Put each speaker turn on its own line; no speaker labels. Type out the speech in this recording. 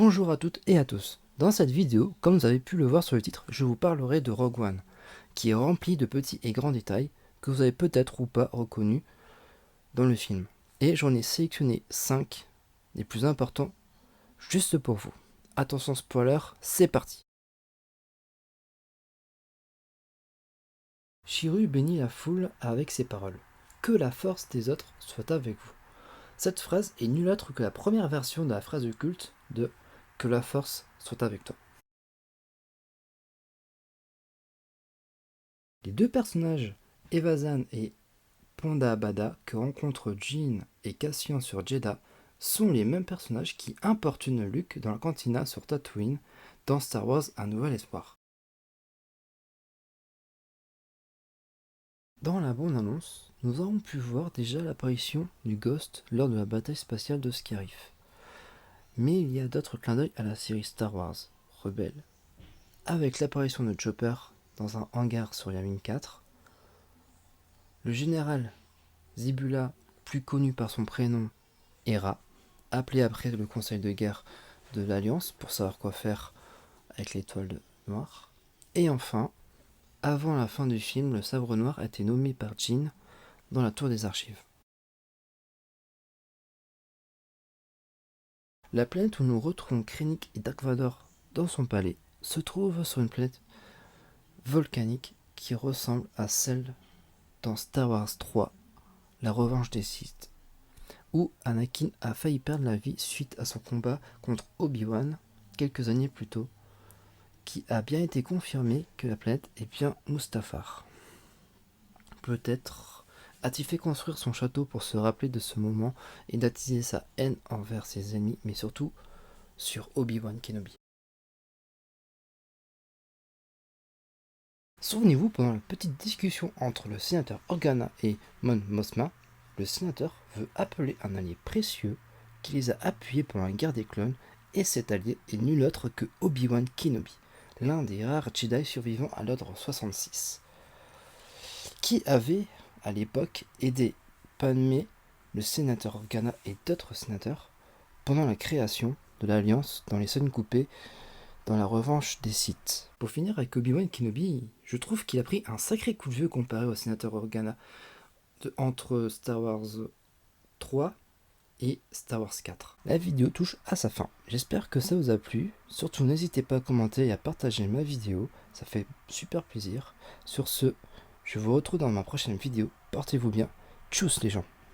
Bonjour à toutes et à tous. Dans cette vidéo, comme vous avez pu le voir sur le titre, je vous parlerai de Rogue One, qui est rempli de petits et grands détails que vous avez peut-être ou pas reconnus dans le film. Et j'en ai sélectionné 5 des plus importants juste pour vous. Attention spoiler, c'est parti. Chiru bénit la foule avec ces paroles. Que la force des autres soit avec vous. Cette phrase est nulle autre que la première version de la phrase culte de Que la force soit avec toi. Les deux personnages, Evazan et Ponda Bada, que rencontrent Jyn et Cassian sur Jedha, sont les mêmes personnages qui importunent Luke dans la cantina sur Tatooine dans Star Wars Un Nouvel Espoir. Dans la bande-annonce, nous avons pu voir déjà l'apparition du Ghost lors de la bataille spatiale de Scarif. Mais il y a d'autres clins d'œil à la série Star Wars, Rebelle, avec l'apparition de Chopper dans un hangar sur Yavin 4, le général Zibula, plus connu par son prénom Hera, appelé après le conseil de guerre de l'Alliance pour savoir quoi faire avec l'étoile noire. Et enfin, avant la fin du film, le sabre noir a été nommé par Jyn dans la tour des archives. La planète où nous retrouvons Krennic et Dark Vador dans son palais se trouve sur une planète volcanique qui ressemble à celle dans Star Wars 3, La Revanche des Sith, où Anakin a failli perdre la vie suite à son combat contre Obi-Wan quelques années plus tôt, qui a bien été confirmé que la planète est bien Mustafar. Peut-être a-t-il fait construire son château pour se rappeler de ce moment et d'attiser sa haine envers ses ennemis, mais surtout sur Obi-Wan Kenobi. Souvenez-vous, pendant la petite discussion entre le sénateur Organa et Mon Mothma, le sénateur veut appeler un allié précieux qui les a appuyés pendant la guerre des clones, et cet allié est nul autre que Obi-Wan Kenobi, l'un des rares Jedi survivants à l'ordre 66, qui avait à l'époque aidé Padmé, le sénateur Organa et d'autres sénateurs pendant la création de l'Alliance dans les scènes coupées dans La Revanche des Sith. Pour finir avec Obi-Wan Kenobi, je trouve qu'il a pris un sacré coup de vieux comparé au sénateur Organa entre Star Wars 3 et Star Wars 4. La vidéo touche à sa fin. J'espère que ça vous a plu. Surtout n'hésitez pas à commenter et à partager ma vidéo, ça fait super plaisir. Sur ce, je vous retrouve dans ma prochaine vidéo. Portez-vous bien. Tchuss les gens.